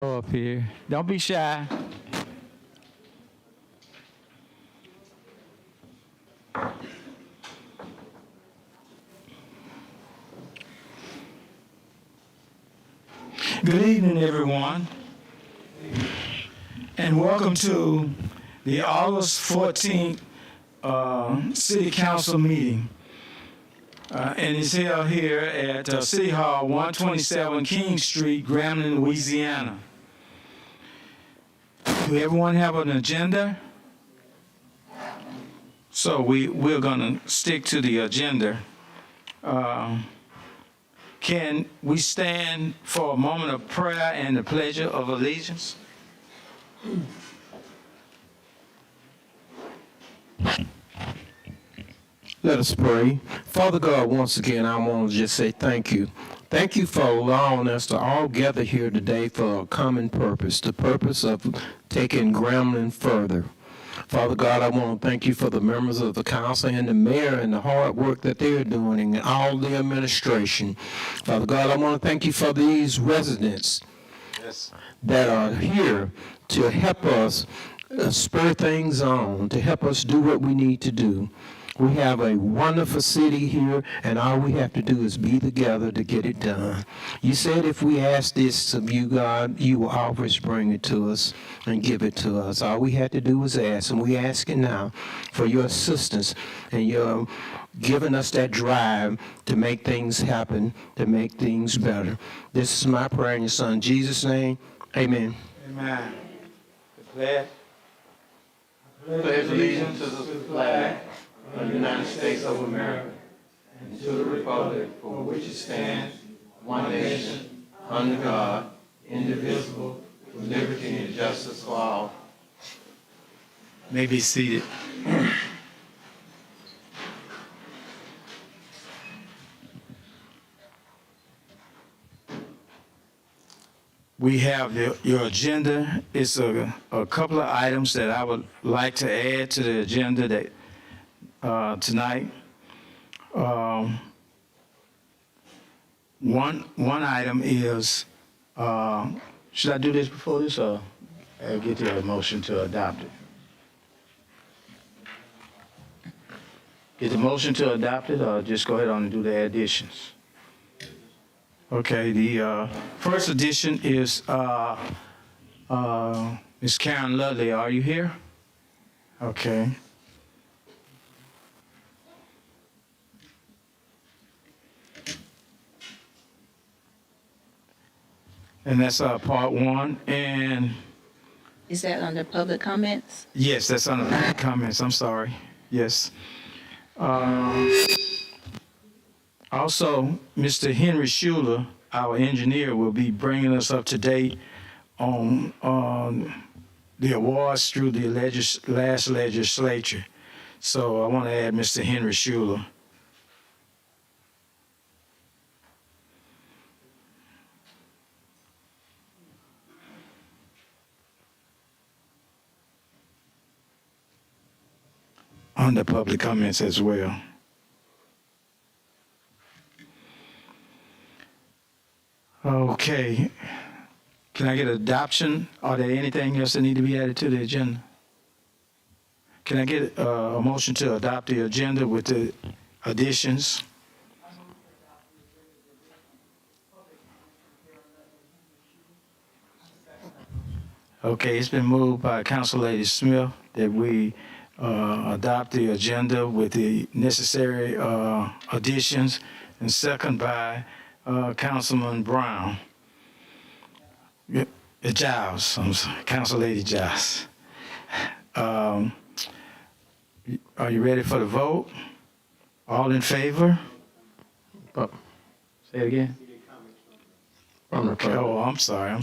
Go up here. Don't be shy. Good evening, everyone, and welcome to the August 14th City Council meeting. And it's held here at City Hall, 127 King Street, Grambling, Louisiana. Do everyone have an agenda? So we're going to stick to the agenda. Can we stand for a moment of prayer and the pledge of allegiance? Let us pray. Father God, once again, I want to just say thank you. Thank you for allowing us to all gather here today for a common purpose, the purpose of taking Grambling further. Father God, I want to thank you for the members of the council and the mayor and the hard work that they're doing and all the administration. Father God, I want to thank you for these residents that are here to help us spur things on, to help us do what we need to do. We have a wonderful city here, and all we have to do is be together to get it done. You said if we ask this of you, God, you will always bring it to us and give it to us. All we had to do was ask, and we ask it now for your assistance and your giving us that drive to make things happen, to make things better. This is my prayer in your son, Jesus' name. Amen. Amen. The pledge. Pledge allegiance to the flag of the United States of America and to the republic for which it stands, one nation, under God, indivisible, with liberty and justice for all. May be seated. We have your agenda. It's a couple of items that I would like to add to the agenda that tonight. One item is, should I do this before this, or I'll get the motion to adopt it? Get the motion to adopt it, or just go ahead on and do the additions? Okay, the first addition is Ms. Karen Ludley. Are you here? Okay. And that's part one. And is that under public comments? Yes, that's under public comments. I'm sorry. Yes. Also, Mr. Henry Schuler, our engineer, will be bringing us up to date on the awards through the last legislature. So I want to add Mr. Henry Schuler. On the public comments as well. Okay. Can I get adoption? Are there anything else that need to be added to the agenda? Can I get a motion to adopt the agenda with the additions? Okay, it's been moved by Council Lady Smith that we adopt the agenda with the necessary additions, and second by Councilman Brown. Giles, I'm sorry, Council Lady Giles. Are you ready for the vote? All in favor? Say it again. Okay. Oh, I'm sorry.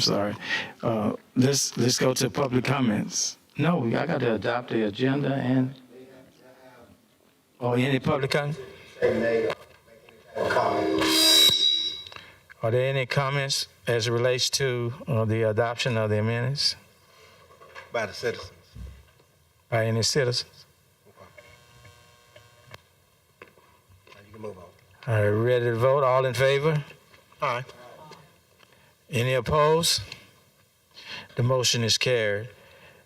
Let's go to public comments. No, I got to adopt the agenda and. Oh, any public comment? Are there any comments as it relates to the adoption of the minutes? By the citizens. By any citizens? Now you can move on. All right, ready to vote? All in favor? Aye. Any opposed? The motion is carried.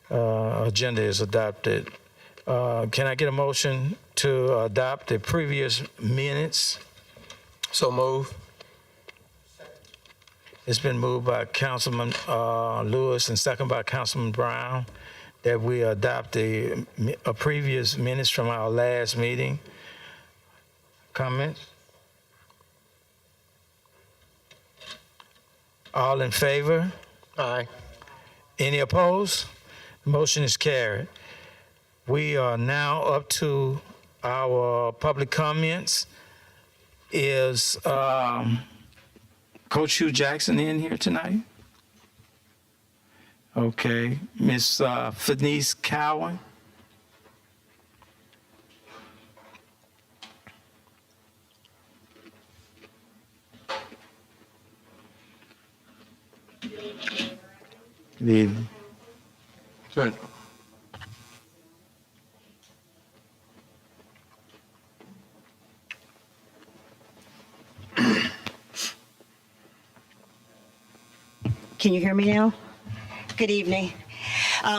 Agenda is adopted. Can I get a motion to adopt the previous minutes? So move. It's been moved by Councilman Lewis and second by Councilman Brown that we adopt the previous minutes from our last meeting. Comments? All in favor? Aye. Any opposed? Motion is carried. We are now up to our public comments. Is Coach Hugh Jackson in here tonight? Okay. Miss Fenice Cowan? Good evening. Can you hear me now? Good evening.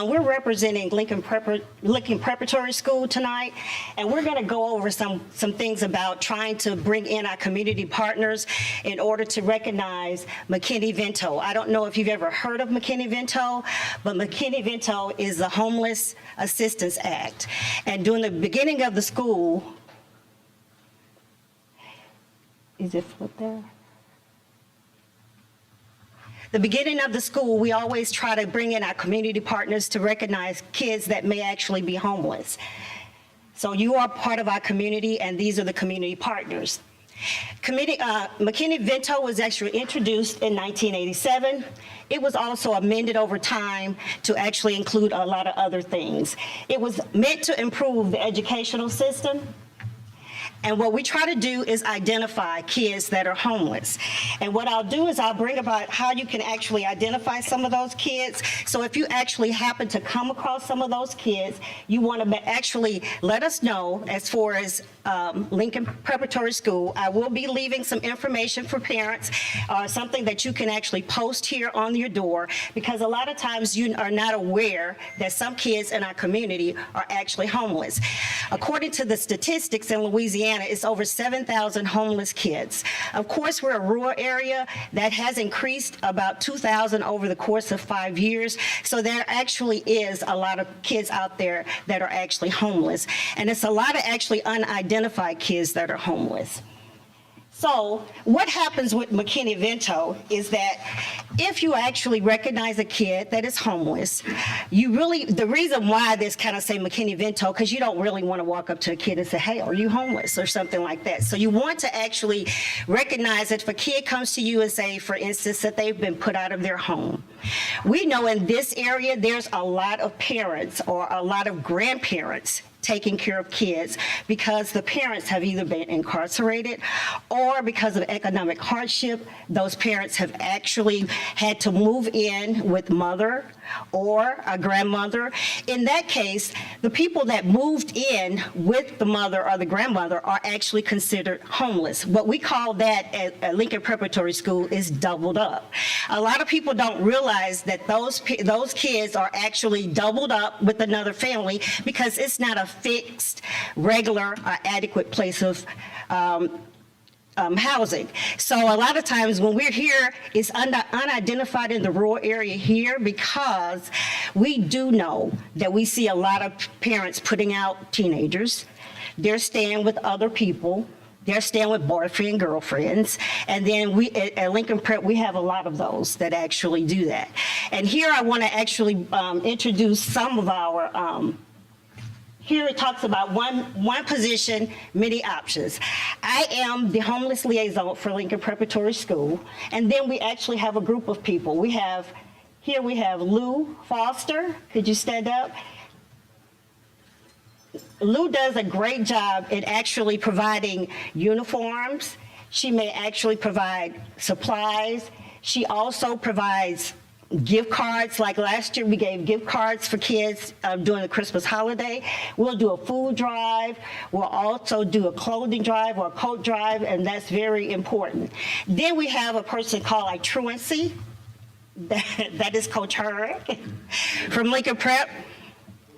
We're representing Lincoln Preparatory School tonight, and we're going to go over some things about trying to bring in our community partners in order to recognize McKinney-Vento. I don't know if you've ever heard of McKinney-Vento, but McKinney-Vento is the Homeless Assistance Act. And during the beginning of the school, is it flipped there? The beginning of the school, we always try to bring in our community partners to recognize kids that may actually be homeless. So you are part of our community, and these are the community partners. McKinney-Vento was actually introduced in 1987. It was also amended over time to actually include a lot of other things. It was meant to improve the educational system. And what we try to do is identify kids that are homeless. And what I'll do is I'll bring about how you can actually identify some of those kids. So if you actually happen to come across some of those kids, you want to actually let us know. As far as Lincoln Preparatory School, I will be leaving some information for parents, something that you can actually post here on your door, because a lot of times you are not aware that some kids in our community are actually homeless. According to the statistics in Louisiana, it's over 7,000 homeless kids. Of course, we're a rural area that has increased about 2,000 over the course of 5 years. So there actually is a lot of kids out there that are actually homeless. And it's a lot of actually unidentified kids that are homeless. So what happens with McKinney-Vento is that if you actually recognize a kid that is homeless, the reason why this kind of say McKinney-Vento, because you don't really want to walk up to a kid and say, hey, are you homeless, or something like that. So you want to actually recognize it if a kid comes to you and say, for instance, that they've been put out of their home. We know in this area, there's a lot of parents or a lot of grandparents taking care of kids because the parents have either been incarcerated or because of economic hardship, those parents have actually had to move in with mother or a grandmother. In that case, the people that moved in with the mother or the grandmother are actually considered homeless. What we call that at Lincoln Preparatory School is doubled up. A lot of people don't realize that those kids are actually doubled up with another family because it's not a fixed, regular, adequate place of housing. So a lot of times when we're here, it's unidentified in the rural area here because we do know that we see a lot of parents putting out teenagers. They're staying with other people. They're staying with boyfriend, girlfriends. And then we at Lincoln Prep, we have a lot of those that actually do that. And here I want to actually introduce some of our here it talks about one position, many options. I am the homeless liaison for Lincoln Preparatory School, and then we actually have a group of people. We have Lou Foster. Could you stand up? Lou does a great job in actually providing uniforms. She may actually provide supplies. She also provides gift cards. Like last year, we gave gift cards for kids during the Christmas holiday. We'll do a food drive. We'll also do a clothing drive or a coat drive, and that's very important. Then we have a person called like Truancy. That is Coach Hurd from Lincoln Prep.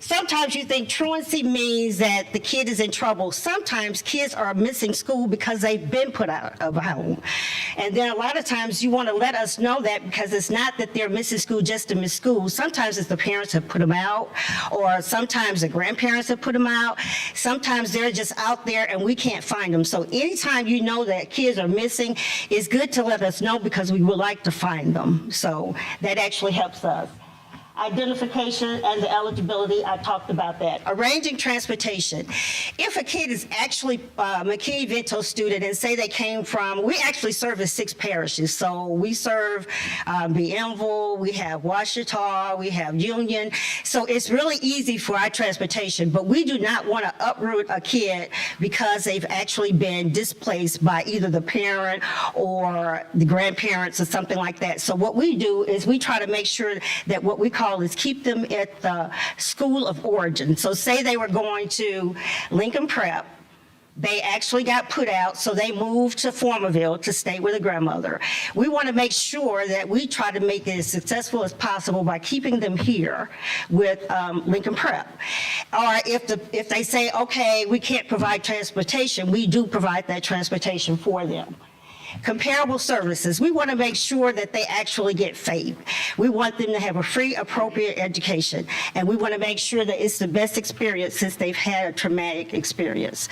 Sometimes you think truancy means that the kid is in trouble. Sometimes kids are missing school because they've been put out of home. And then a lot of times you want to let us know that, because it's not that they're missing school just to miss school. Sometimes it's the parents have put them out, or sometimes the grandparents have put them out. Sometimes they're just out there and we can't find them. So anytime you know that kids are missing, it's good to let us know, because we would like to find them. So that actually helps us. Identification and the eligibility, I talked about that. Arranging transportation. If a kid is actually a McKinney-Vento student and say they came from, we actually service 6 parishes. So we serve Bienville, we have Washita, we have Union. So it's really easy for our transportation, but we do not want to uproot a kid because they've actually been displaced by either the parent or the grandparents or something like that. So what we do is we try to make sure that what we call is keep them at the school of origin. So say they were going to Lincoln Prep, they actually got put out, so they moved to Formerville to stay with a grandmother. We want to make sure that we try to make it as successful as possible by keeping them here with Lincoln Prep. Or if they say, okay, we can't provide transportation, we do provide that transportation for them. Comparable services. We want to make sure that they actually get FAPE. We want them to have a free, appropriate education, and we want to make sure that it's the best experience since they've had a traumatic experience.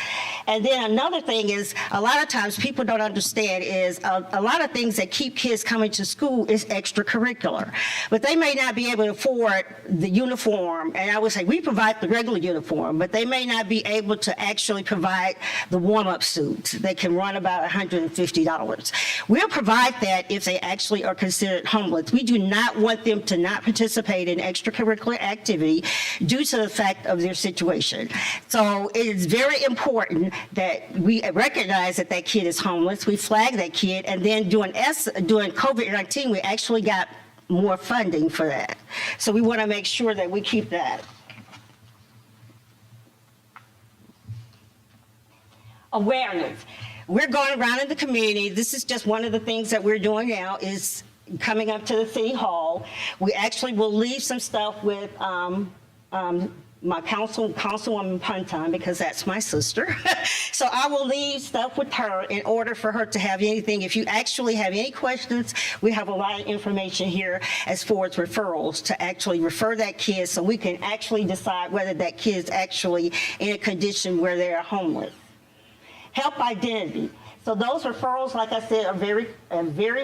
And then another thing is, a lot of times people don't understand is a lot of things that keep kids coming to school is extracurricular, but they may not be able to afford the uniform. And I would say we provide the regular uniform, but they may not be able to actually provide the warm-up suits. They can run about $150. We'll provide that if they actually are considered homeless. We do not want them to not participate in extracurricular activity due to the fact of their situation. So it is very important that we recognize that that kid is homeless. We flag that kid, and then during COVID-19, we actually got more funding for that. So we want to make sure that we keep that. Awareness. We're going around in the community. This is just one of the things that we're doing now, is coming up to the city hall. We actually will leave some stuff with my Councilwoman Punton, because that's my sister. So I will leave stuff with her in order for her to have anything. If you actually have any questions, we have a lot of information here as far as referrals to actually refer that kid, so we can actually decide whether that kid is actually in a condition where they are homeless. Help identity. So those referrals, like I said, are very,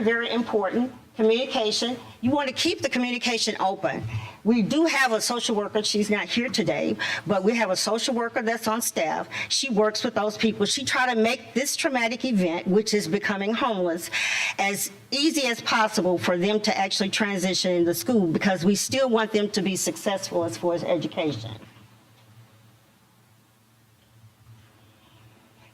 very important. Communication. You want to keep the communication open. We do have a social worker. She's not here today, but we have a social worker that's on staff. She works with those people. She tries to make this traumatic event, which is becoming homeless, as easy as possible for them to actually transition into school, because we still want them to be successful as far as education.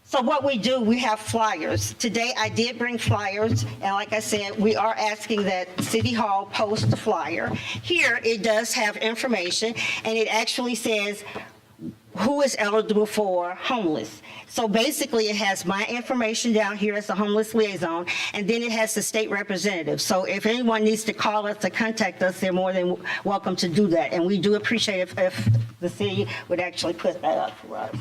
So what we do, we have flyers. Today I did bring flyers, and like I said, we are asking that City Hall post the flyer. Here it does have information, and it actually says who is eligible for homeless. So basically it has my information down here as the homeless liaison, and then it has the state representative. So if anyone needs to call us or contact us, they're more than welcome to do that. And we do appreciate if the city would actually put that up for us.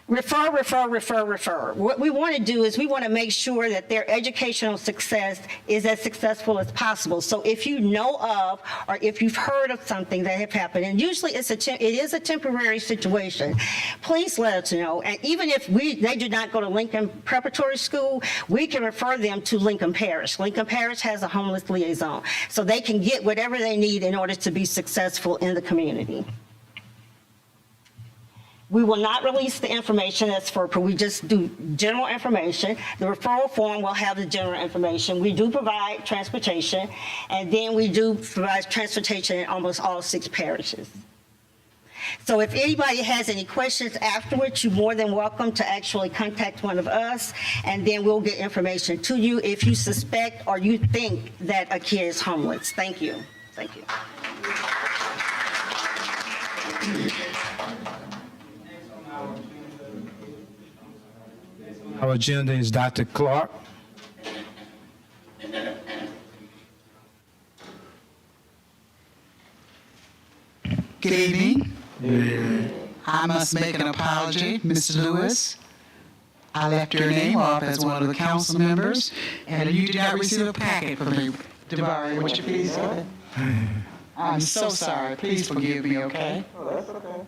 Refer, refer, refer, refer. What we want to do is we want to make sure that their educational success is as successful as possible. So if you know of, or if you've heard of something that have happened, and usually it is a temporary situation, please let us know. And even if they do not go to Lincoln Preparatory School, we can refer them to Lincoln Parish. Lincoln Parish has a homeless liaison, so they can get whatever they need in order to be successful in the community. We will not release the information that's we just do general information. The referral form will have the general information. We do provide transportation, and then we do provide transportation in almost all 6 parishes. So if anybody has any questions afterwards, you're more than welcome to actually contact one of us, and then we'll get information to you if you suspect or you think that a kid is homeless. Thank you. Thank you. Our agenda is Dr. Clark. Good evening. I must make an apology, Mr. Lewis. I left your name off as one of the council members, and you did not receive a packet from me. Devari, would you please? I'm so sorry. Please forgive me, okay? Oh, that's okay.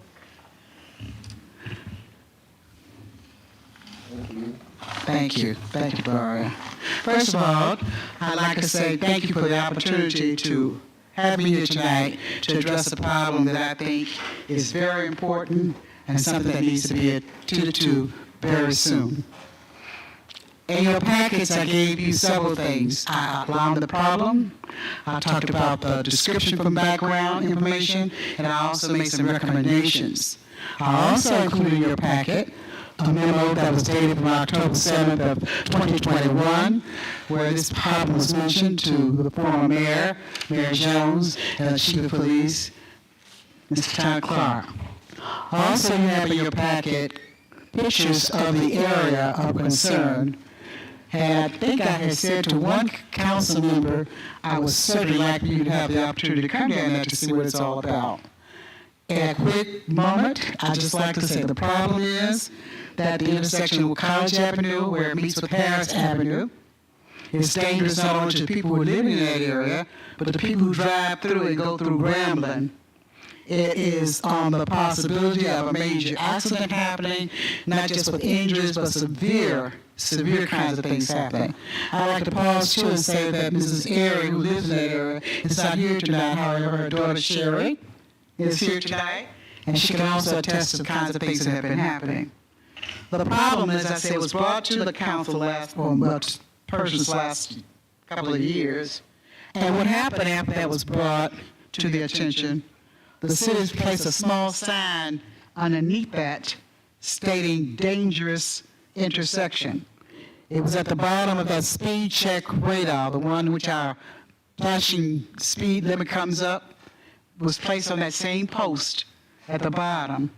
Thank you. Thank you, Devari. First of all, I'd like to say thank you for the opportunity to have me here tonight to address a problem that I think is very important and something that needs to be attended to very soon. In your packets, I gave you several things. I outlined the problem, I talked about the description from background information, and I also made some recommendations. I also included in your packet a memo that was dated from October 7th of 2021, where this problem was mentioned to the former mayor, Mayor Jones, and the chief of police, Mr. Todd Clark. Also, you have in your packet pictures of the area of concern. And I think I had said to one council member, I would certainly like for you to have the opportunity to come down there to see what it's all about. In a quick moment, I'd just like to say the problem is that the intersection with College Avenue, where it meets with Harris Avenue, is dangerous not only to the people who are living in that area, but the people who drive through and go through Grambling. It is on the possibility of a major accident happening, not just with injuries, but severe kinds of things happening. I'd like to pause too and say that Mrs. Airy, who lives in that area, is not here tonight. However, her daughter Sherry is here tonight, and she can also attest to the kinds of things that have been happening. But the problem, as I say, was brought to the council last couple of years. And what happened after that was brought to the attention, the city placed a small sign underneath that stating dangerous intersection. It was at the bottom of that speed check radar, the one in which our flashing speed limit comes up, was placed on that same post at the bottom.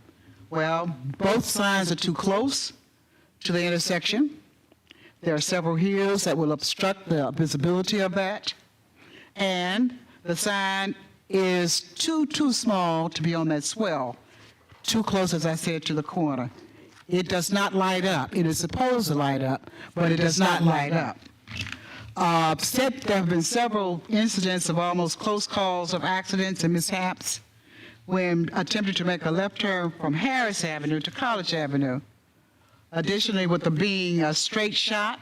Well, both signs are too close to the intersection. There are several hills that will obstruct the visibility of that. And the sign is too small to be on that swell, too close, as I said, to the corner. It does not light up. It is supposed to light up, but it does not light up. There have been several incidents of almost close calls of accidents and mishaps when attempting to make a left turn from Harris Avenue to College Avenue. Additionally, with there being a straight shot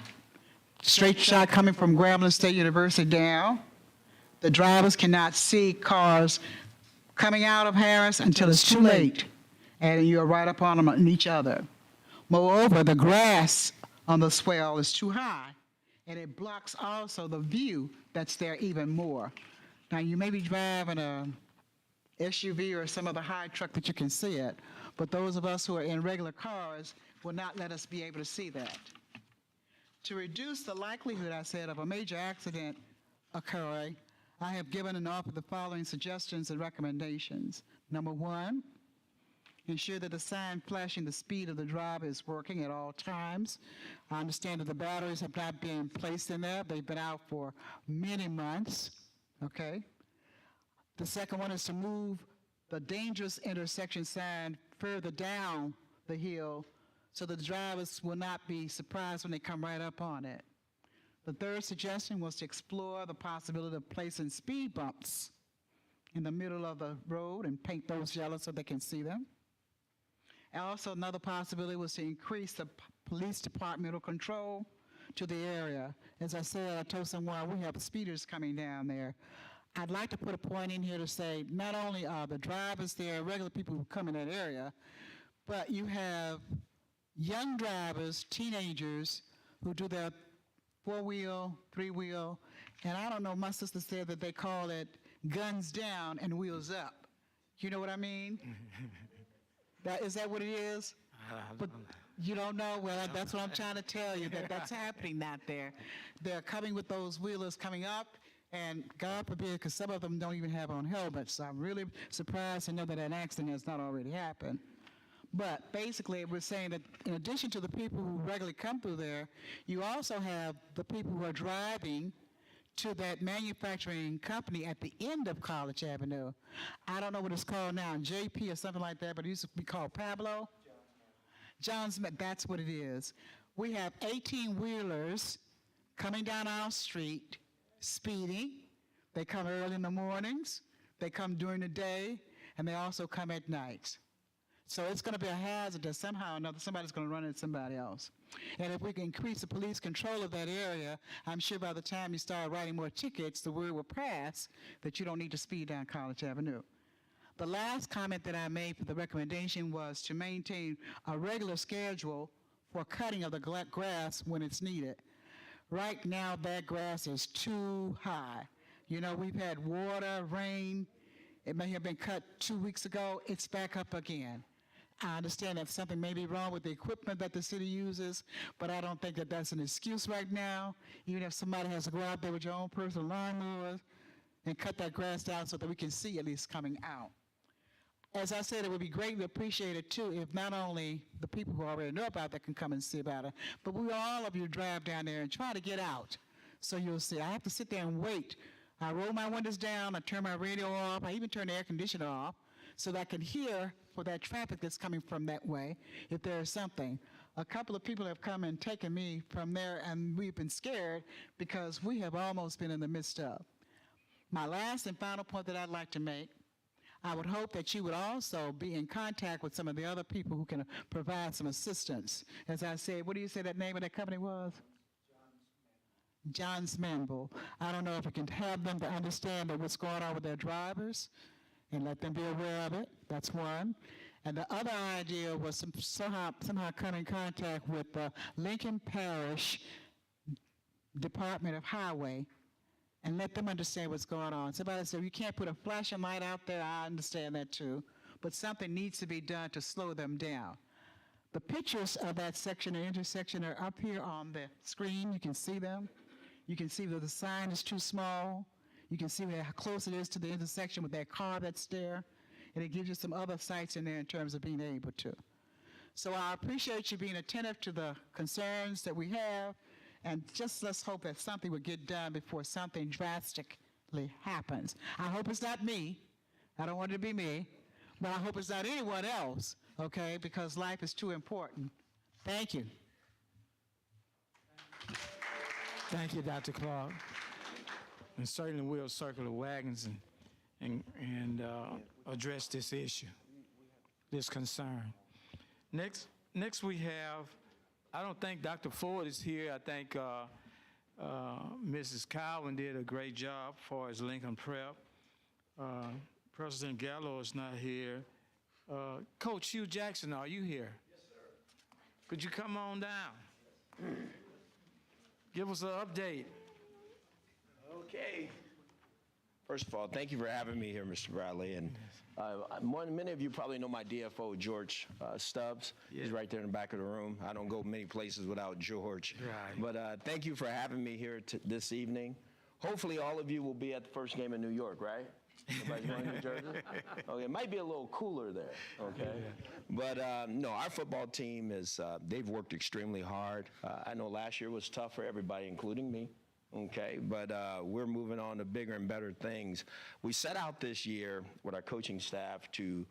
coming from Grambling State University down, the drivers cannot see cars coming out of Harris until it's too late, and you're right up on them and each other. Moreover, the grass on the swell is too high, and it blocks also the view that's there even more. Now, you may be driving a SUV or some other high truck that you can see it, but those of us who are in regular cars will not let us be able to see that. To reduce the likelihood, I said, of a major accident occurring, I have given and offered the following suggestions and recommendations. Number one, ensure that the sign flashing the speed of the driver is working at all times. I understand that the batteries have not been placed in there. They've been out for many months, okay? The second one is to move the dangerous intersection sign further down the hill so the drivers will not be surprised when they come right up on it. The third suggestion was to explore the possibility of placing speed bumps in the middle of the road and paint those yellow so they can see them. And also another possibility was to increase the police departmental control to the area. As I said, I told someone we have speeders coming down there. I'd like to put a point in here to say not only are the drivers there, regular people who come in that area, but you have young drivers, teenagers, who do their four-wheel, three-wheel, and I don't know, my sister said that they call it guns down and wheels up. You know what I mean? Is that what it is? But you don't know? Well, that's what I'm trying to tell you, that's happening out there. They're coming with those wheelers coming up, and God forbid, because some of them don't even have on helmets, so I'm really surprised to know that an accident has not already happened. But basically, we're saying that in addition to the people who regularly come through there, you also have the people who are driving to that manufacturing company at the end of College Avenue. I don't know what it's called now, JP or something like that, but it used to be called Pablo. John's, that's what it is. We have 18-wheelers coming down our street, speeding. They come early in the mornings, they come during the day, and they also come at night. So it's going to be a hazard that somehow or another somebody's going to run into somebody else. And if we can increase the police control of that area, I'm sure by the time you start writing more tickets, the word will pass that you don't need to speed down College Avenue. The last comment that I made for the recommendation was to maintain a regular schedule for cutting of the grass when it's needed. Right now, that grass is too high. You know, we've had water, rain. It may have been cut 2 weeks ago. It's back up again. I understand that something may be wrong with the equipment that the city uses, but I don't think that that's an excuse right now. Even if somebody has to go out there with your own personal lawnmower and cut that grass down so that we can see at least coming out. As I said, it would be greatly appreciated, too, if not only the people who already know about that can come and see about it, but all of you drive down there and try to get out so you'll see. I have to sit there and wait. I roll my windows down, I turn my radio off, I even turn the air conditioner off so that I can hear for that traffic that's coming from that way if there is something. A couple of people have come and taken me from there, and we've been scared because we have almost been in the midst of. My last and final point that I'd like to make, I would hope that you would also be in contact with some of the other people who can provide some assistance. As I said, what do you say that name of that company was? John's Manville. I don't know if we can have them to understand that what's going on with their drivers and let them be aware of it. That's one. And the other idea was somehow come in contact with the Lincoln Parish Department of Highway and let them understand what's going on. Somebody said, you can't put a flashing light out there. I understand that too. But something needs to be done to slow them down. The pictures of that section, the intersection, are up here on the screen. You can see them. You can see that the sign is too small. You can see how close it is to the intersection with that car that's there. And it gives you some other sights in there in terms of being able to. So I appreciate you being attentive to the concerns that we have. And just let's hope that something will get done before something drastically happens. I hope it's not me. I don't want it to be me. But I hope it's not anyone else, okay, because life is too important. Thank you. Thank you, Dr. Clark. And certainly we'll circle the wagons and address this issue, this concern. Next we have, I don't think Dr. Ford is here. I think Mrs. Cowan did a great job for his Lincoln Prep. President Gallo is not here. Coach Hugh Jackson, are you here? Yes, sir. Could you come on down? Give us an update. Okay. First of all, thank you for having me here, Mr. Bradley. And many of you probably know my DFO, George Stubbs. Yeah. He's right there in the back of the room. I don't go many places without George. Right. But thank you for having me here this evening. Hopefully all of you will be at the first game in New York, right? Everybody's going to New Jersey? Okay, it might be a little cooler there, okay? Yeah. But no, our football team they've worked extremely hard. I know last year was tough for everybody, including me. Okay, but we're moving on to bigger and better things. We set out this year with our coaching staff to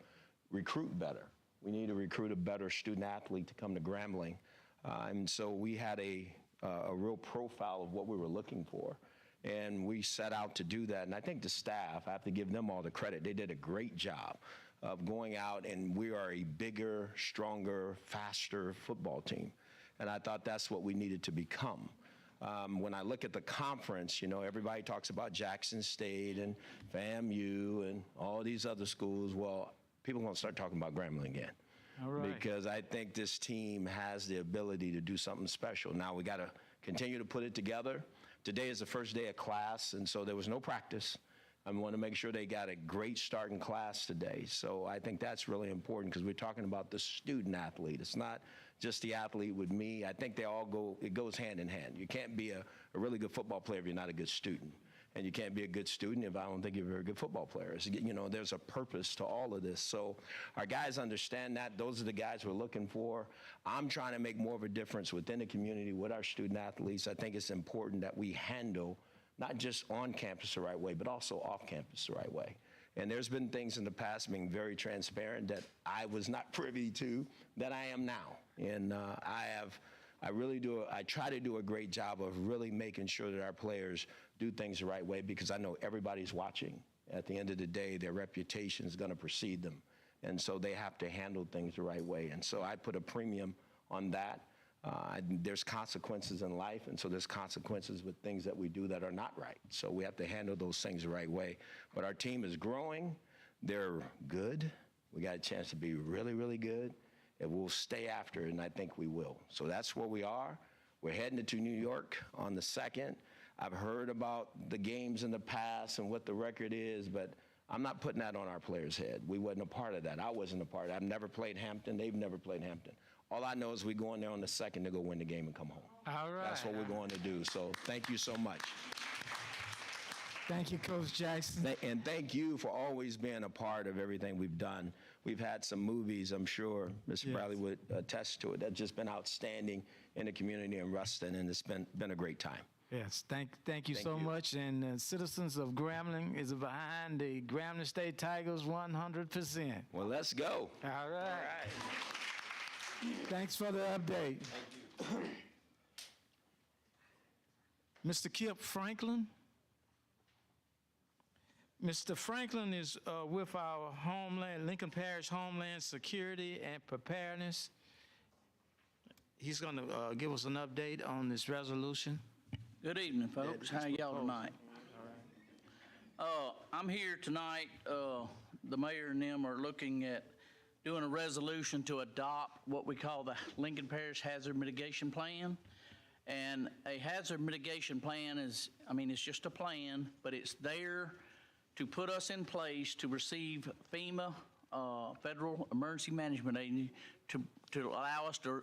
recruit better. We need to recruit a better student athlete to come to Grambling. And so we had a real profile of what we were looking for. And we set out to do that. And I think the staff, I have to give them all the credit. They did a great job of going out, and we are a bigger, stronger, faster football team. And I thought that's what we needed to become. When I look at the conference, you know, everybody talks about Jackson State and FAMU and all these other schools. Well, people are going to start talking about Grambling again. All right. Because I think this team has the ability to do something special. Now we got to continue to put it together. Today is the first day of class, and so there was no practice. I want to make sure they got a great start in class today. So I think that's really important because we're talking about the student athlete. It's not just the athlete with me. I think it goes hand in hand. You can't be a really good football player if you're not a good student. And you can't be a good student if I don't think you're a very good football player. You know, there's a purpose to all of this. So our guys understand that. Those are the guys we're looking for. I'm trying to make more of a difference within the community with our student athletes. I think it's important that we handle not just on campus the right way, but also off campus the right way. And there's been things in the past being very transparent that I was not privy to that I am now. And I try to do a great job of really making sure that our players do things the right way, because I know everybody's watching. At the end of the day, their reputation is going to precede them. And so they have to handle things the right way. And so I put a premium on that. There's consequences in life, and so there's consequences with things that we do that are not right. So we have to handle those things the right way. But our team is growing. They're good. We got a chance to be really, really good. And we'll stay after it, and I think we will. So that's where we are. We're heading to New York on the 2nd. I've heard about the games in the past and what the record is, but I'm not putting that on our players' head. We wasn't a part of that. I wasn't a part of that. I've never played Hampton. They've never played Hampton. All I know is we go in there on the 2nd to go win the game and come home. All right. That's what we're going to do. So thank you so much. Thank you, Coach Jackson. And thank you for always being a part of everything we've done. We've had some movies, I'm sure Mr. Yes. Bradley would attest to it, that's just been outstanding in the community in Ruston, and it's been a great time. Yes, thank you so you. much. And citizens of Grambling is behind the Grambling State Tigers 100%. Well, let's go. All right. All right. Thanks for the update. Thank you. Mr. Kip Franklin. Mr. Franklin is with our Homeland, Lincoln Parish Homeland Security and Preparedness. He's going to give us an update on this resolution. Good evening, folks. How y'all tonight? I'm here tonight. The mayor and them are looking at doing a resolution to adopt what we call the Lincoln Parish Hazard Mitigation Plan. And a hazard mitigation plan is, it's just a plan, but it's there to put us in place to receive FEMA, Federal Emergency Management Agency, to allow us to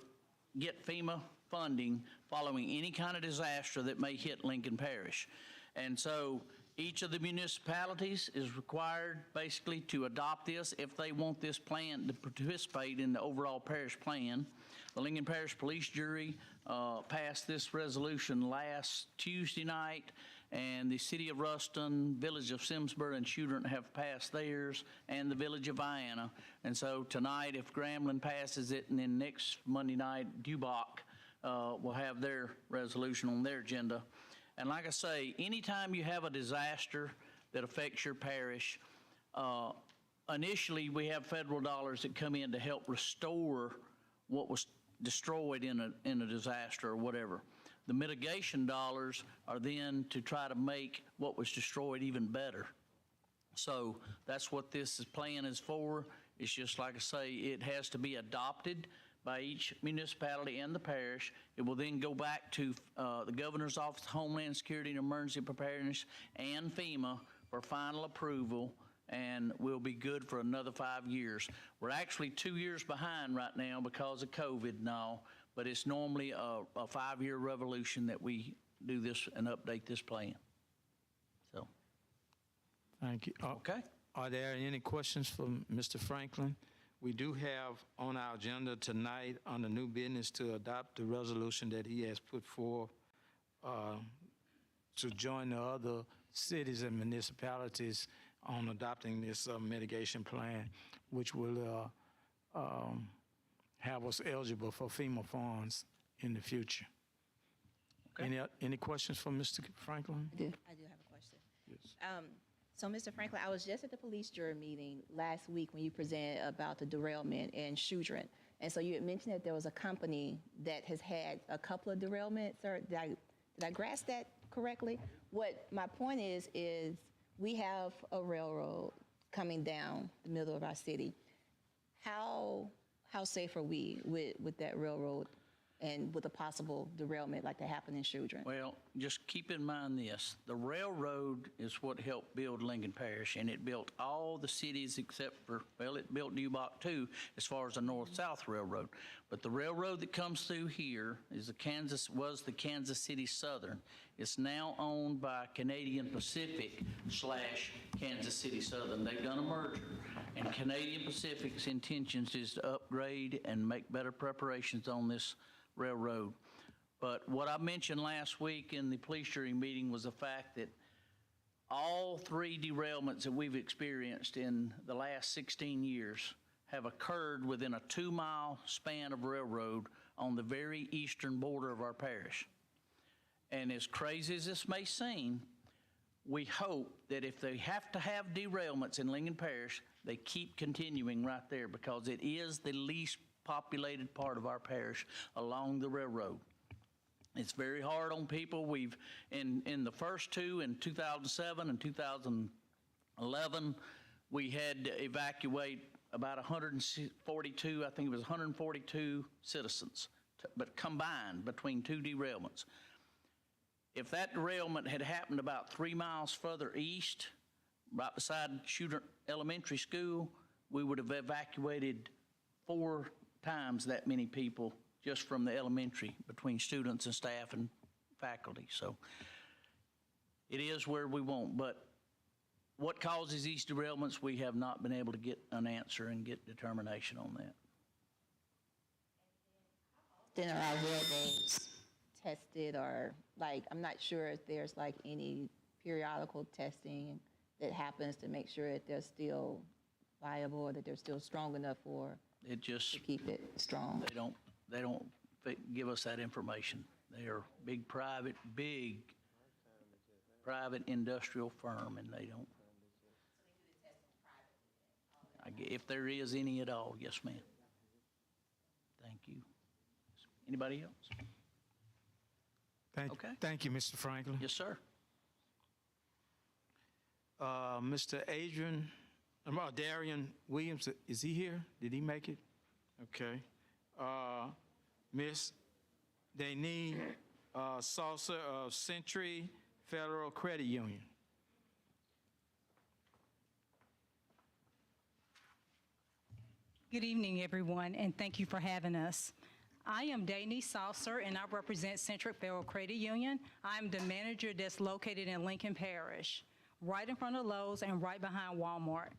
get FEMA funding following any kind of disaster that may hit Lincoln Parish. And so each of the municipalities is required basically to adopt this if they want this plan to participate in the overall parish plan. The Lincoln Parish Police Jury passed this resolution last Tuesday night, and the City of Ruston, Village of Simsbury, and Shudron have passed theirs, and the Village of Vienna. And so tonight, if Grambling passes it, and then next Monday night, Dubach will have their resolution on their agenda. And like I say, anytime you have a disaster that affects your parish, initially we have federal dollars that come in to help restore what was destroyed in a disaster or whatever. The mitigation dollars are then to try to make what was destroyed even better. So that's what this plan is for. It's just like I say, it has to be adopted by each municipality and the parish. It will then go back to the Governor's Office of Homeland Security and Emergency Preparedness and FEMA for final approval, and we'll be good for another 5 years. We're actually 2 years behind right now because of COVID and all, but it's normally a 5-year revolution that we do this and update this plan. So. Thank you. Okay. Are there any questions for Mr. Franklin? We do have on our agenda tonight on the new business to adopt the resolution that he has put forth to join the other cities and municipalities on adopting this mitigation plan, which will have us eligible for FEMA funds in the future. Okay. Any questions for Mr. Franklin? I do have a question. Yes. So, Mr. Franklin, I was just at the police jury meeting last week when you presented about the derailment in Shudron. And so you had mentioned that there was a company that has had a couple of derailments, or did I grasp that correctly? What my point is we have a railroad coming down the middle of our city. How safe are we with that railroad and with a possible derailment like that happened in Shudron? Well, just keep in mind this. The railroad is what helped build Lincoln Parish, and it built all the cities except for, well, it built Dubach too, as far as the North-South Railroad. But the railroad that comes through here is the Kansas City Southern. It's now owned by Canadian Pacific / Kansas City Southern. They've done a merger, and Canadian Pacific's intentions is to upgrade and make better preparations on this railroad. But what I mentioned last week in the police jury meeting was the fact that all 3 derailments that we've experienced in the last 16 years have occurred within a 2-mile span of railroad on the very eastern border of our parish. And as crazy as this may seem, we hope that if they have to have derailments in Lincoln Parish, they keep continuing right there because it is the least populated part of our parish along the railroad. It's very hard on people. We've, in the first 2, in 2007 and 2011, we had to evacuate about 142, I think it was 142 citizens, but combined between 2 derailments. If that derailment had happened about 3 miles further east, right beside Shooter Elementary School, we would have evacuated 4 times that many people just from the elementary, between students and staff and faculty. So it is where we want, but what causes these derailments, we have not been able to get an answer and get determination on that. Then are our railroads tested, or like, I'm not sure if there's like any periodical testing that happens to make sure that they're still viable or that they're still strong enough for It just, to keep it strong. they don't give us that information. They are big private industrial firm, and they don't. If there is any at all, yes, ma'am. Thank you. Anybody else? Okay. Thank you, Mr. Franklin. Yes, sir. Mr. Darian Williams, is he here? Did he make it? Okay. Miss Denise Saucer of Century Federal Credit Union. Good evening, everyone, and thank you for having us. I am Denise Saucer, and I represent Centric Federal Credit Union. I'm the manager that's located in Lincoln Parish, right in front of Lowe's and right behind Walmart.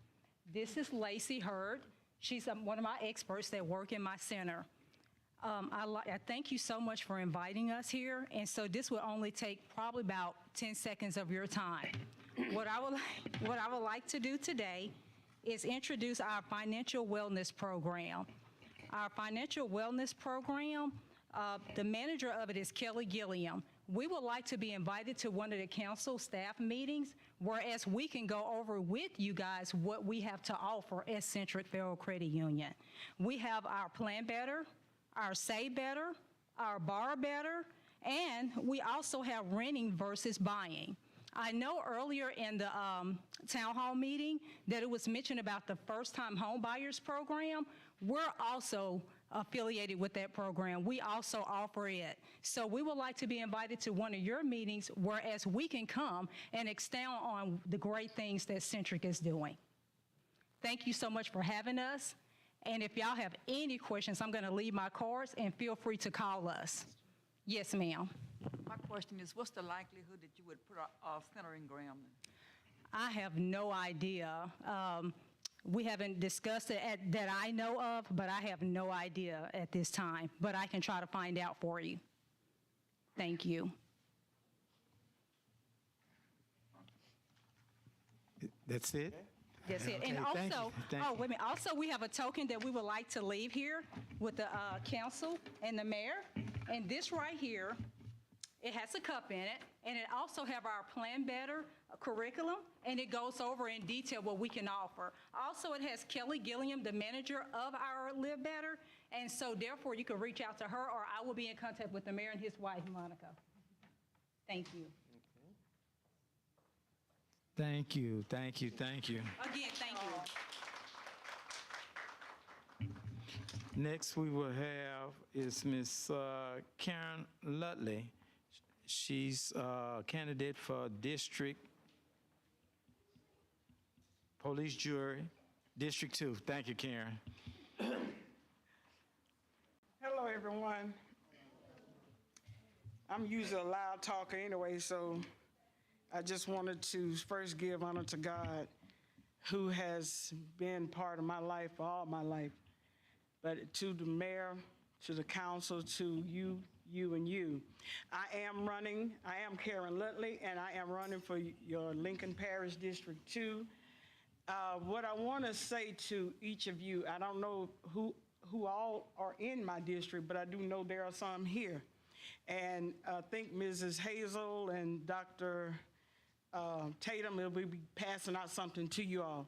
This is Lacey Hurd. She's one of my experts that work in my center. I thank you so much for inviting us here, and so this will only take probably about 10 seconds of your time. What I would like to do today is introduce our financial wellness program. Our financial wellness program, the manager of it is Kelly Gilliam. We would like to be invited to one of the council staff meetings, whereas we can go over with you guys what we have to offer as Centric Federal Credit Union. We have our Plan Better, our Save Better, our Borrow Better, and we also have renting versus buying. I know earlier in the town hall meeting that it was mentioned about the first-time home buyers program. We're also affiliated with that program. We also offer it. So we would like to be invited to one of your meetings, whereas we can come and expound on the great things that Centric is doing. Thank you so much for having us. And if y'all have any questions, I'm going to leave my cards, and feel free to call us. Yes, ma'am. My question is, what's the likelihood that you would put a center in Grambling? I have no idea. We haven't discussed it that I know of, but I have no idea at this time. But I can try to find out for you. Thank you. That's it? That's it. And Okay, thank also, you. wait a minute. Also, we have a token that we would like to leave here with the council and the mayor. And this right here, it has a cup in it, and it also have our Plan Better curriculum, and it goes over in detail what we can offer. Also, it has Kelly Gilliam, the manager of our Live Better, and so therefore you can reach out to her, or I will be in contact with the mayor and his wife, Monica. Thank you. Thank you, thank you, thank you. Again, thank you. Next we will have is Miss Karen Lutley. She's a candidate for District Police Jury, District 2. Thank you, Karen. Hello, everyone. I'm usually a loud talker anyway, so I just wanted to first give honor to God, who has been part of my life for all my life. But to the mayor, to the council, to you you, and you. I am Karen Lutley, and I am running for your Lincoln Parish District 2. What I want to say to each of you, I don't know who all are in my district, but I do know there are some here. And I think Mrs. Hazel and Dr. Tatum will be passing out something to you all.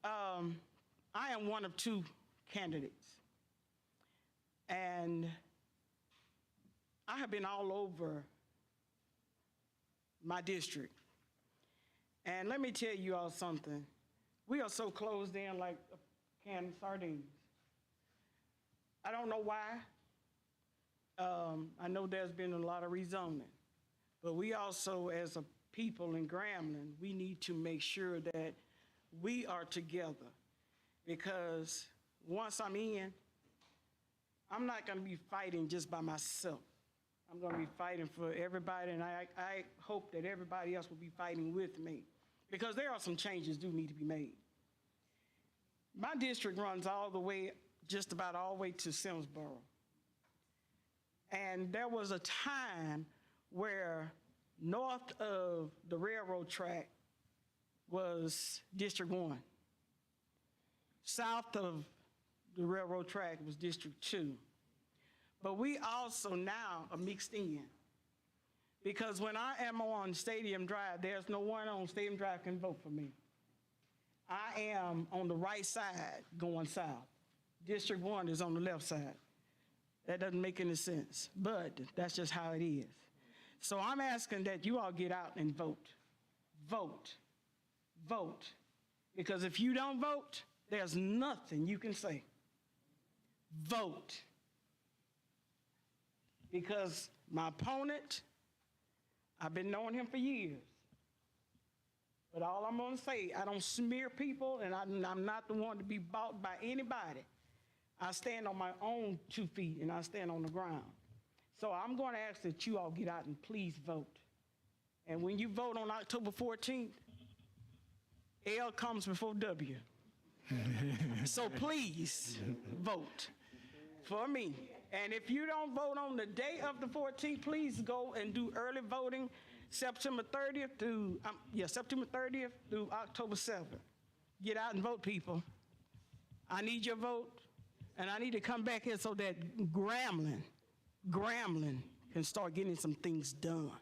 I am one of 2 candidates. And I have been all over my district. And let me tell you all something. We are so closed in like a can of sardines. I don't know why. I know there's been a lot of rezoning. But we also, as a people in Grambling, we need to make sure that we are together. Because once I'm in, I'm not going to be fighting just by myself. I'm going to be fighting for everybody, and I hope that everybody else will be fighting with me, because there are some changes do need to be made. My district runs all the way, just about all the way to Simsboro. And there was a time where north of the railroad track was District 1. South of the railroad track was District 2. But we also now are mixed in. Because when I am on Stadium Drive, there's no one on Stadium Drive can vote for me. I am on the right side going south. District 1 is on the left side. That doesn't make any sense, but that's just how it is. So I'm asking that you all get out and vote. Vote. Vote. Because if you don't vote, there's nothing you can say. Vote. Because my opponent, I've been knowing him for years. But all I'm going to say, I don't smear people, and I'm not the one to be bought by anybody. I stand on my own 2 feet, and I stand on the ground. So I'm going to ask that you all get out and please vote. And when you vote on October 14th, L comes before W. So please vote for me. And if you don't vote on the day of the 14th, please go and do early voting September 30th through October 7th. Get out and vote, people. I need your vote, and I need to come back here so that Grambling can start getting some things done.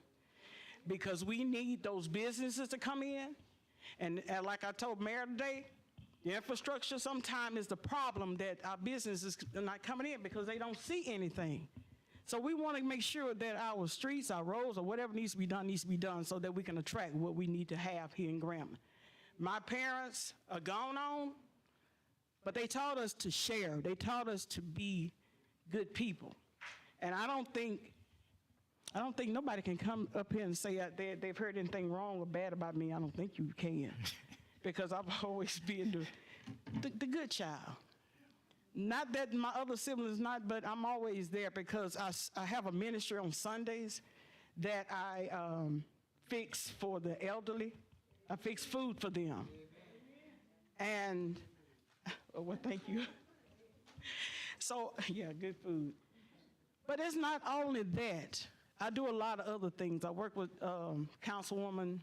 Because we need those businesses to come in, and like I told Mayor today, the infrastructure sometimes is the problem, that our businesses are not coming in because they don't see anything. So we want to make sure that our streets, our roads, or whatever needs to be done so that we can attract what we need to have here in Grambling. My parents are gone on, but they taught us to share. They taught us to be good people. And I don't think nobody can come up here and say they've heard anything wrong or bad about me. I don't think you can. Because I've always been the good child. Not that my other siblings not, but I'm always there because I have a ministry on Sundays that I fix for the elderly. I fix food for them. And, well, thank you. So, yeah, good food. But it's not only that. I do a lot of other things. I work with Councilwoman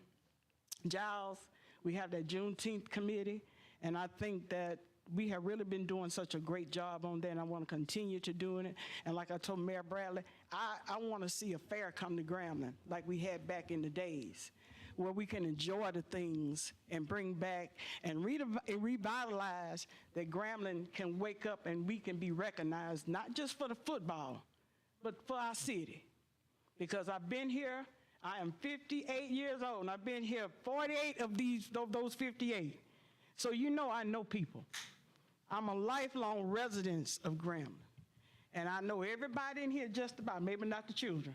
Giles. We have that Juneteenth committee, and I think that we have really been doing such a great job on that, and I want to continue to doing it. And like I told Mayor Bradley, I want to see a fair come to Grambling like we had back in the days, where we can enjoy the things and bring back and revitalize that Grambling can wake up and we can be recognized, not just for the football, but for our city. Because I've been here, I am 58 years old, and I've been here 48 of those 58. So you know I know people. I'm a lifelong resident of Grambling. And I know everybody in here just about, maybe not the children.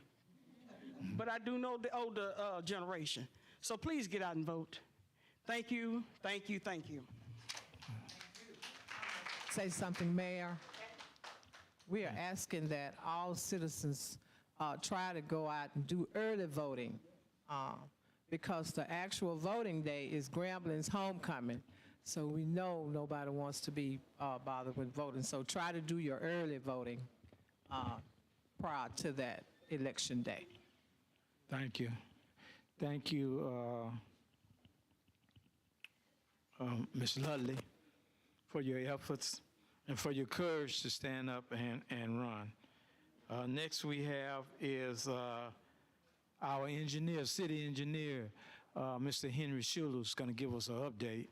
But I do know the older generation. So please get out and vote. Thank you, thank you, thank you. Say something, Mayor. We are asking that all citizens try to go out and do early voting because the actual voting day is Grambling's homecoming. So we know nobody wants to be bothered with voting. So try to do your early voting prior to that election day. Thank you. Thank you, Ms. Ludley, for your efforts and for your courage to stand up and run. Next we have is our engineer, city engineer, Mr. Henry Schuler, who's going to give us an update.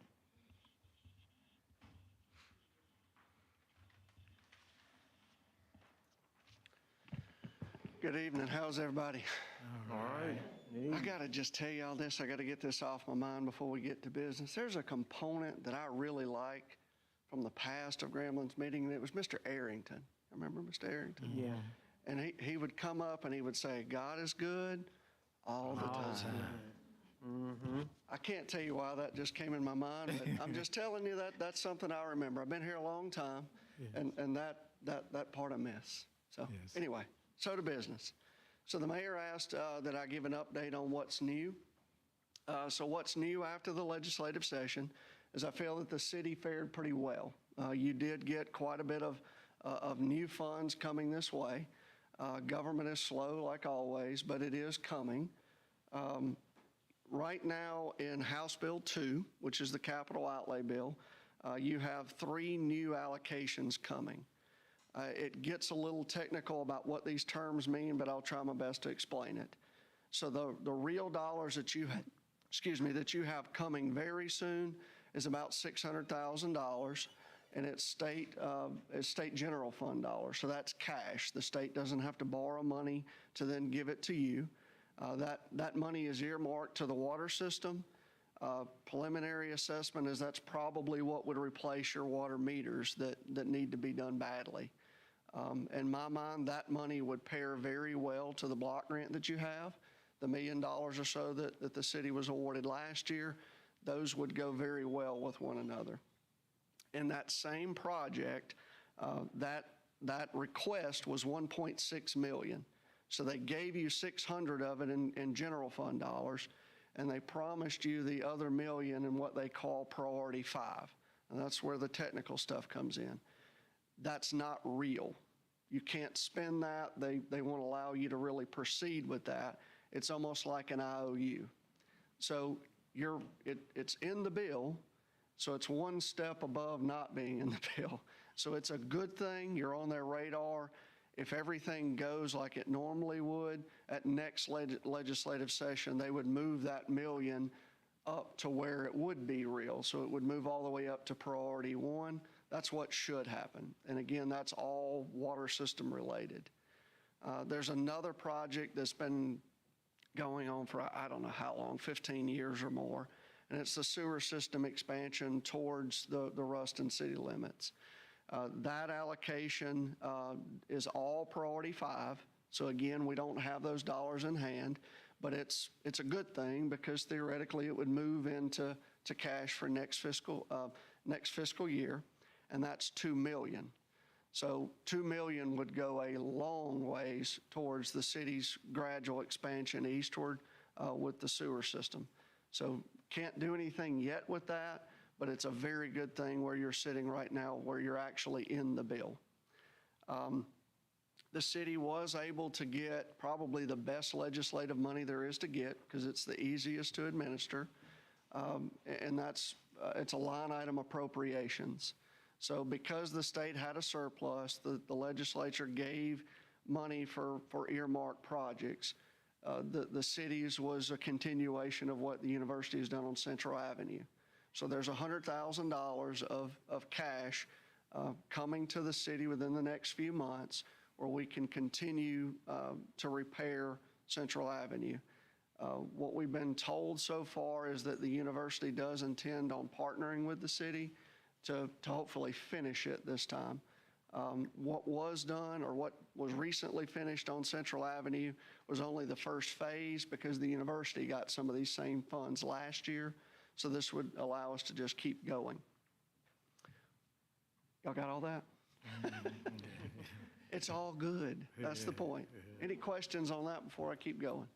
Good evening. How's everybody? All right. I got to just tell y'all this. I got to get this off my mind before we get to business. There's a component that I really like from the past of Grambling's meeting, and it was Mr. Arrington. Remember Mr. Arrington? Yeah. And he would come up and he would say, God is good all the time. Mm-hmm. I can't tell you why that just came in my mind, but I'm just telling you that that's something I remember. I've been here a long time, and that part I miss. So anyway, so to business. So the mayor asked that I give an update on what's new. So what's new after the legislative session is I feel that the city fared pretty well. You did get quite a bit of new funds coming this way. Government is slow like always, but it is coming. Right now in House Bill 2, which is the capital outlay bill, you have 3 new allocations coming. It gets a little technical about what these terms mean, but I'll try my best to explain it. So the real dollars that you have coming very soon is about $600,000, and it's state general fund dollars. So that's cash. The state doesn't have to borrow money to then give it to you. That money is earmarked to the water system. Preliminary assessment is that's probably what would replace your water meters that need to be done badly. In my mind, that money would pair very well to the block grant that you have. The $1 million or so that the city was awarded last year, those would go very well with one another. In that same project, that request was $1.6 million. So they gave you 600 of it in general fund dollars, and they promised you the other $1 million in what they call priority 5. And that's where the technical stuff comes in. That's not real. You can't spend that. They won't allow you to really proceed with that. It's almost like an IOU. So it's in the bill, so it's one step above not being in the bill. So it's a good thing. You're on their radar. If everything goes like it normally would, at next legislative session, they would move that $1 million up to where it would be real. So it would move all the way up to priority 1. That's what should happen. And again, that's all water system related. There's another project that's been going on for, I don't know how long, 15 years or more, and it's the sewer system expansion towards the Ruston city limits. That allocation is all priority 5. So again, we don't have those dollars in hand, but it's a good thing because theoretically it would move into cash for next fiscal year, and that's $2 million. So $2 million would go a long ways towards the city's gradual expansion eastward with the sewer system. So can't do anything yet with that, but it's a very good thing where you're sitting right now, where you're actually in the bill. The city was able to get probably the best legislative money there is to get because it's the easiest to administer, and it's a line item appropriations. So because the state had a surplus, the legislature gave money for earmarked projects. The city's was a continuation of what the university has done on Central Avenue. So there's $100,000 of cash coming to the city within the next few months where we can continue to repair Central Avenue. What we've been told so far is that the university does intend on partnering with the city to hopefully finish it this time. What was done or what was recently finished on Central Avenue was only the first phase because the university got some of these same funds last year. So this would allow us to just keep going. Y'all got all that? It's all good. That's the point. Any questions on that before I keep going?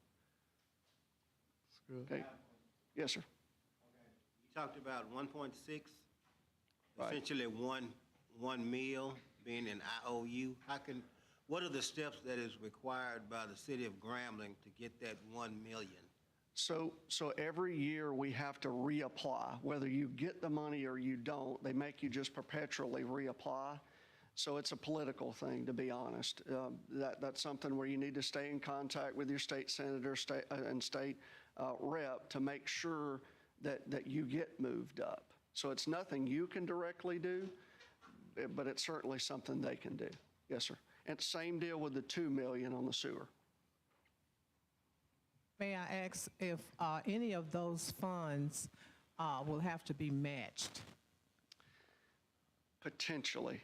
Okay. Yes, sir. You talked about 1.6, Right. essentially one meal being an IOU. what are the steps that is required by the city of Grambling to get that 1 million? So every year we have to reapply. Whether you get the money or you don't, they make you just perpetually reapply. So it's a political thing, to be honest. That's something where you need to stay in contact with your state senator and state rep to make sure that you get moved up. So it's nothing you can directly do, but it's certainly something they can do. Yes, sir. And same deal with the 2 million on the sewer. May I ask if any of those funds will have to be matched? Potentially.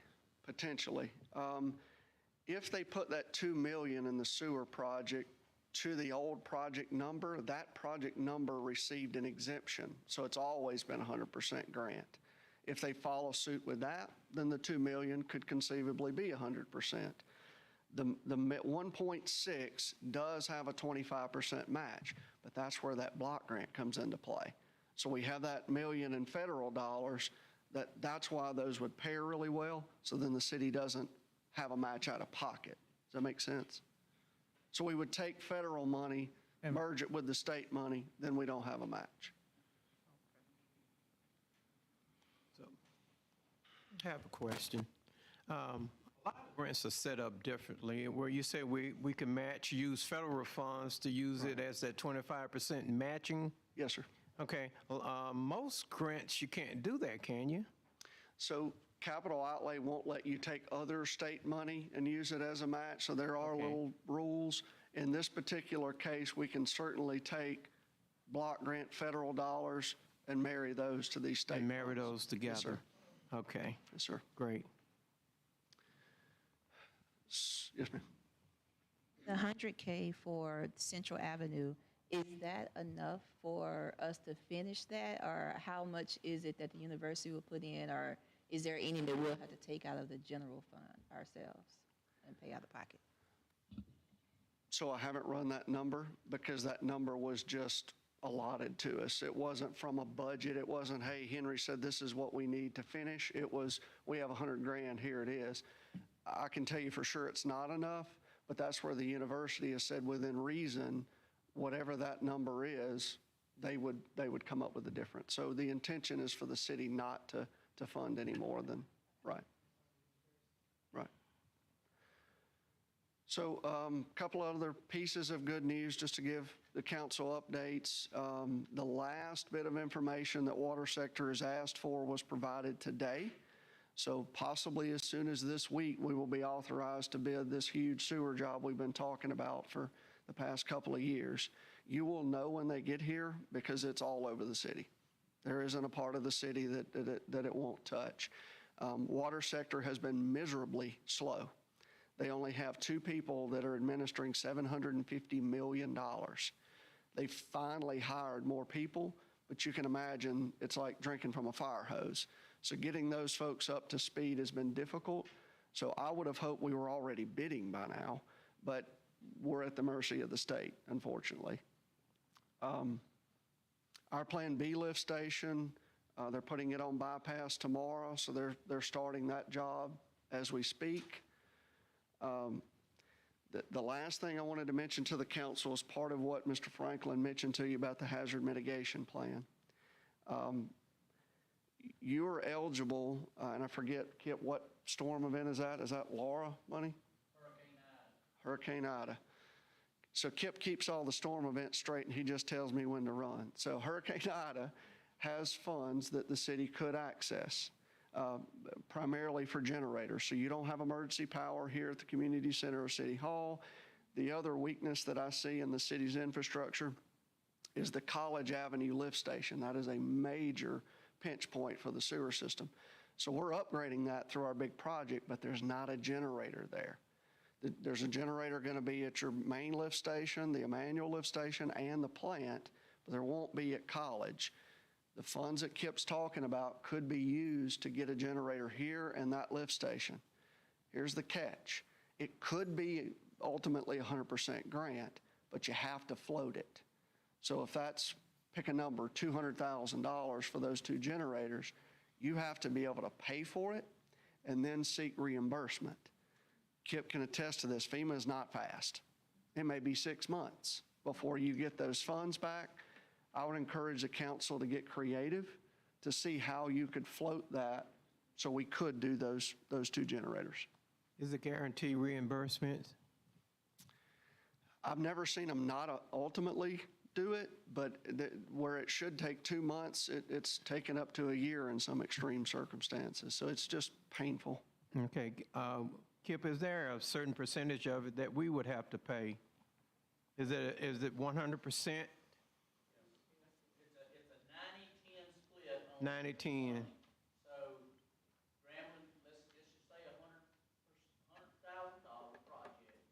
If they put that 2 million in the sewer project to the old project number, that project number received an exemption. So it's always been 100% grant. If they follow suit with that, then the 2 million could conceivably be 100%. The 1.6 does have a 25% match, but that's where that block grant comes into play. So we have that million in federal dollars. That's why those would pair really well. So then the city doesn't have a match out of pocket. Does that make sense? So we would take federal money, merge it with the state money, then we don't have a match. I have a question. A lot of grants are set up differently, where you say we can use federal funds to use it as that 25% matching? Yes, sir. Okay. Most grants, you can't do that, can you? So capital outlay won't let you take other state money and use it as a match, so there are little rules. In this particular case, we can certainly take block grant federal dollars and marry those to these state And marry funds. those together? Yes, sir. Okay. Yes, sir. Great. Yes, ma'am. The 100K for Central Avenue, is that enough for us to finish that? Or how much is it that the university will put in? Or is there any that we'll have to take out of the general fund ourselves and pay out of pocket? So I haven't run that number because that number was just allotted to us. It wasn't from a budget. It wasn't, hey, Henry said this is what we need to finish. It was, we have 100 grand, here it is. I can tell you for sure it's not enough, but that's where the university has said within reason, whatever that number is, they would come up with the difference. So the intention is for the city not to fund any more than, right. So a couple other pieces of good news just to give the council updates. The last bit of information that water sector has asked for was provided today. So possibly as soon as this week, we will be authorized to bid this huge sewer job we've been talking about for the past couple of years. You will know when they get here because it's all over the city. There isn't a part of the city that it won't touch. Water sector has been miserably slow. They only have 2 people that are administering $750 million. They finally hired more people, but you can imagine it's like drinking from a fire hose. So getting those folks up to speed has been difficult. So I would have hoped we were already bidding by now, but we're at the mercy of the state, unfortunately. Our Plan B lift station, they're putting it on bypass tomorrow, so they're starting that job as we speak. The last thing I wanted to mention to the council is part of what Mr. Franklin mentioned to you about the hazard mitigation plan. You are eligible, and I forget, Kip, what storm event is that? Is that Laura money? Hurricane Ida. So Kip keeps all the storm events straight, and he just tells me when to run. So Hurricane Ida has funds that the city could access. Primarily for generators. So you don't have emergency power here at the community center or city hall. The other weakness that I see in the city's infrastructure is the College Avenue lift station. That is a major pinch point for the sewer system. So we're upgrading that through our big project, but there's not a generator there. There's a generator going to be at your main lift station, the Emmanuel lift station, and the plant, but there won't be at College. The funds that Kip's talking about could be used to get a generator here and that lift station. Here's the catch. It could be ultimately 100% grant, but you have to float it. So if that's, pick a number, $200,000 for those 2 generators, you have to be able to pay for it and then seek reimbursement. Kip can attest to this, FEMA is not fast. It may be 6 months before you get those funds back. I would encourage the council to get creative to see how you could float that so we could do those 2 generators. Is it guaranteed reimbursement? I've never seen them not ultimately do it, but where it should take 2 months, it's taken up to a year in some extreme circumstances. So it's just painful. Okay, Kip, is there a certain percentage of it that we would have to pay? Is it 100%? It's a 90-10 split. 90-10? So Grambling, let's just say $100,000 project,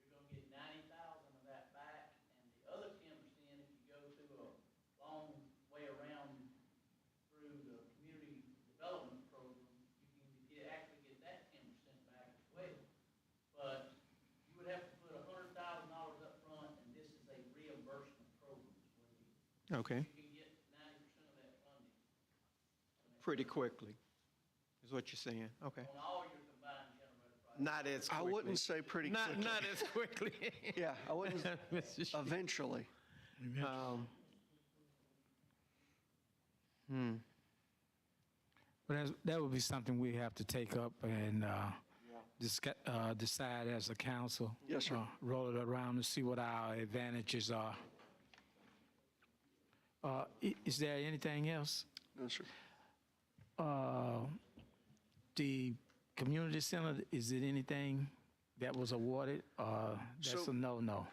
you're gonna get 90,000 of that back, and the other 10%, if you go through a long way around through the community development program, you can actually get that 10% back as well. But you would have to put $100,000 up front, and this is a reimbursement program. Okay, You can get 90% of that funding pretty quickly, is what you're saying. Okay. on all your combined generator projects. Not as I quickly. wouldn't say pretty quickly. Not as quickly. Yeah, I wouldn't, Mr. Shue. eventually. But that would be something we have to take up and decide as a council. Yes, sir. Roll it around to see what our advantages are. Is there anything else? No, sir. The community center, is it anything that was awarded? That's So- a no-no.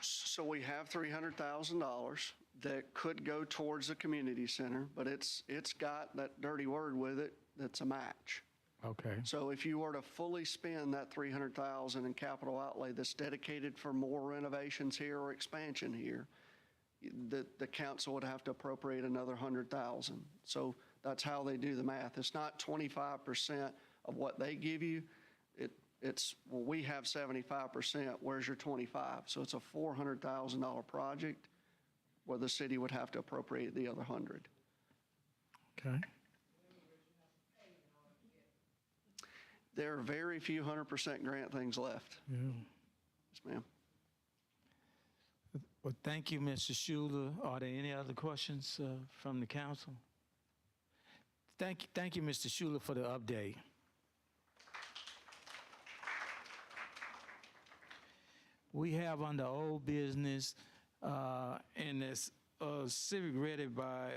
So we have $300,000 that could go towards the community center, but it's got that dirty word with it, that's a match. Okay. So if you were to fully spend that $300,000 in capital outlay that's dedicated for more renovations here or expansion here, the council would have to appropriate another $100,000. So that's how they do the math. It's not 25% of what they give you. It's, well, we have 75%, where's your 25? So it's a $400,000 project where the city would have to appropriate the other 100. Okay. There are very few 100% grant things left. Yeah. Yes, ma'am. Well, thank you, Mr. Schuler. Are there any other questions from the council? Thank you, Mr. Schuler, for the update. We have under old business, and it's civic ready by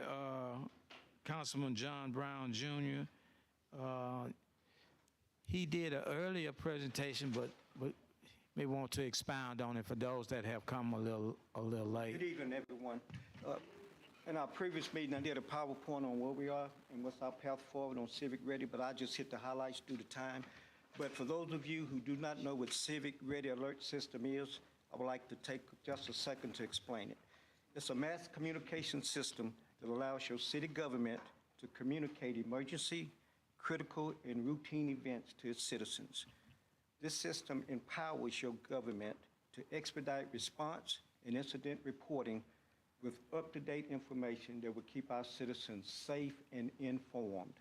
Councilman John Brown Jr. He did an earlier presentation, but may want to expound on it for those that have come a little late. Good evening, everyone. In our previous meeting, I did a PowerPoint on where we are and what's our path forward on Civic Ready, but I just hit the highlights due to time. But for those of you who do not know what Civic Ready Alert System is, I would like to take just a second to explain it. It's a mass communication system that allows your city government to communicate emergency, critical, and routine events to its citizens. This system empowers your government to expedite response and incident reporting with up-to-date information that will keep our citizens safe and informed.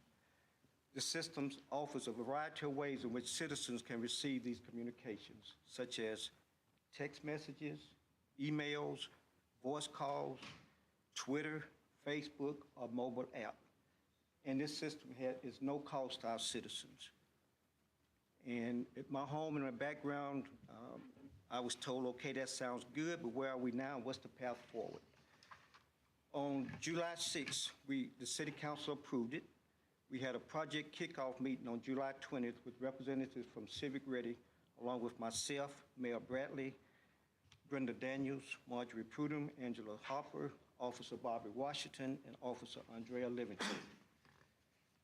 The system offers a variety of ways in which citizens can receive these communications, such as text messages, emails, voice calls, Twitter, Facebook, or mobile app. And this system is no cost to our citizens. And at my home and my background, I was told, okay, that sounds good, but where are we now? What's the path forward? On July 6th, the City Council approved it. We had a project kickoff meeting on July 20th with representatives from Civic Ready, along with myself, Mayor Bradley, Brenda Daniels, Marjorie Prudhomme, Angela Hopper, Officer Bobby Washington, and Officer Andrea Livingston.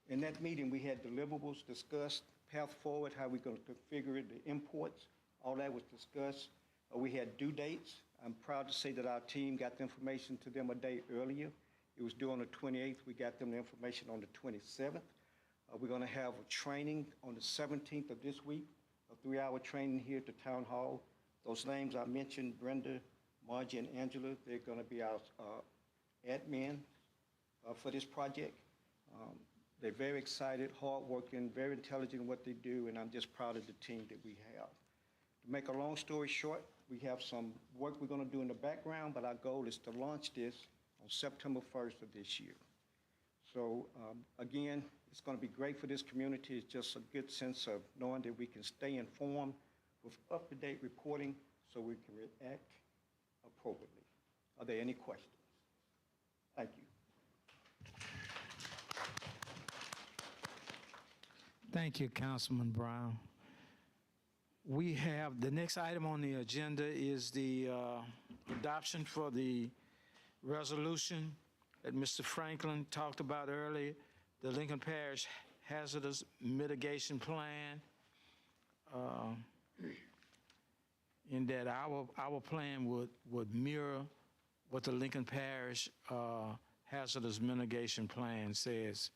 In that meeting, we had deliverables discussed, path forward, how we're going to configure the imports. All that was discussed. We had due dates. I'm proud to say that our team got the information to them a day earlier. It was due on the 28th. We got them the information on the 27th. We're going to have a training on the 17th of this week, a 3-hour training here at the town hall. Those names I mentioned, Brenda, Margie, and Angela, they're going to be our admin for this project. They're very excited, hardworking, very intelligent in what they do, and I'm just proud of the team that we have. To make a long story short, we have some work we're going to do in the background, but our goal is to launch this on September 1st of this year. So again, it's going to be great for this community. It's just a good sense of knowing that we can stay informed with up-to-date reporting so we can react appropriately. Are there any questions? Thank you. Thank you, Councilman Brown. We have, the next item on the agenda is the adoption for the resolution that Mr. Franklin talked about earlier, the Lincoln Parish Hazardous Mitigation Plan. In that our plan would mirror what the Lincoln Parish Hazardous Mitigation Plan says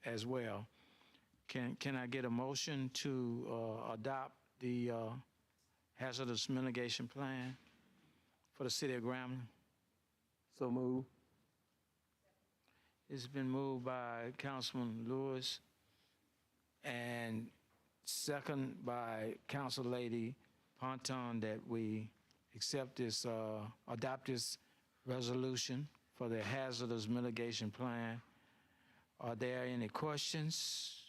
as well. Can I get a motion to adopt the Hazardous Mitigation Plan for the city of Grambling? So move. It's been moved by Councilman Lewis and second by Council Lady Ponton that we accept this, adopt this resolution for the Hazardous Mitigation Plan. Are there any questions?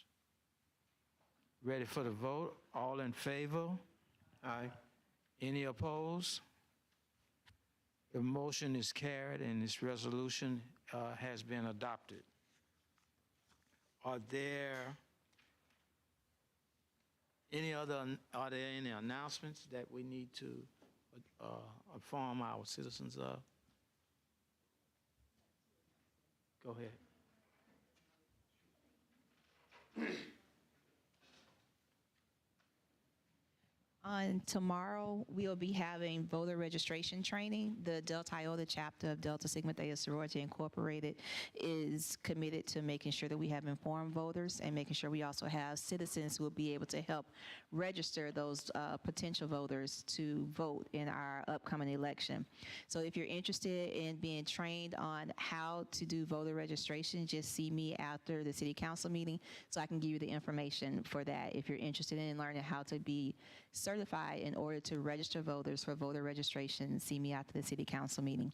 Ready for the vote? All in favor? Aye. Any opposed? The motion is carried and this resolution has been adopted. Are there any announcements that we need to inform our citizens of? Go ahead. On tomorrow, we'll be having voter registration training. The Delta Iota chapter of Delta Sigma Theta Sorority Incorporated is committed to making sure that we have informed voters and making sure we also have citizens who will be able to help register those potential voters to vote in our upcoming election. So if you're interested in being trained on how to do voter registration, just see me after the city council meeting so I can give you the information for that. If you're interested in learning how to be certified in order to register voters for voter registration, see me after the city council meeting.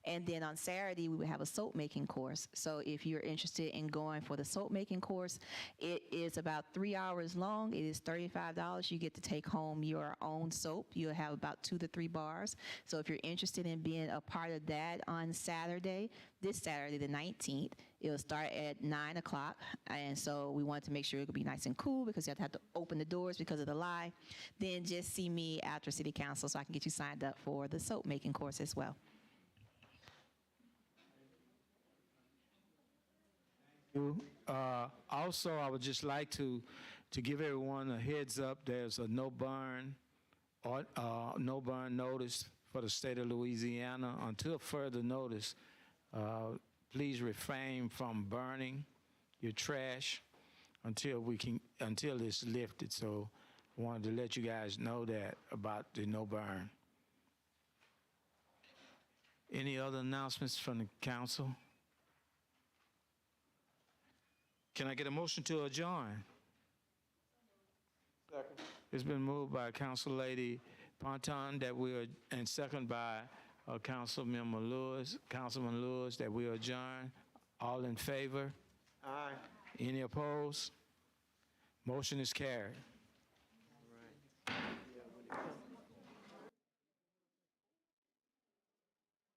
And then on Saturday, we will have a soap making course. So if you're interested in going for the soap making course, it is about 3 hours long. It is $35. You get to take home your own soap. You'll have about 2 to 3 bars. So if you're interested in being a part of that on Saturday, this Saturday, the 19th, it'll start at 9 o'clock. And so we wanted to make sure it could be nice and cool because you have to open the doors because of the live. Then just see me after city council so I can get you signed up for the soap making course as well. Also, I would just like to give everyone a heads up. There's a no burn notice for the state of Louisiana until further notice. Please refrain from burning your trash until it's lifted. So I wanted to let you guys know that about the no burn. Any other announcements from the council? Can I get a motion to adjourn? Second. It's been moved by Council Lady Ponton that and second by Councilman Lewis that we adjourn. All in favor? Aye. Any opposed? Motion is carried.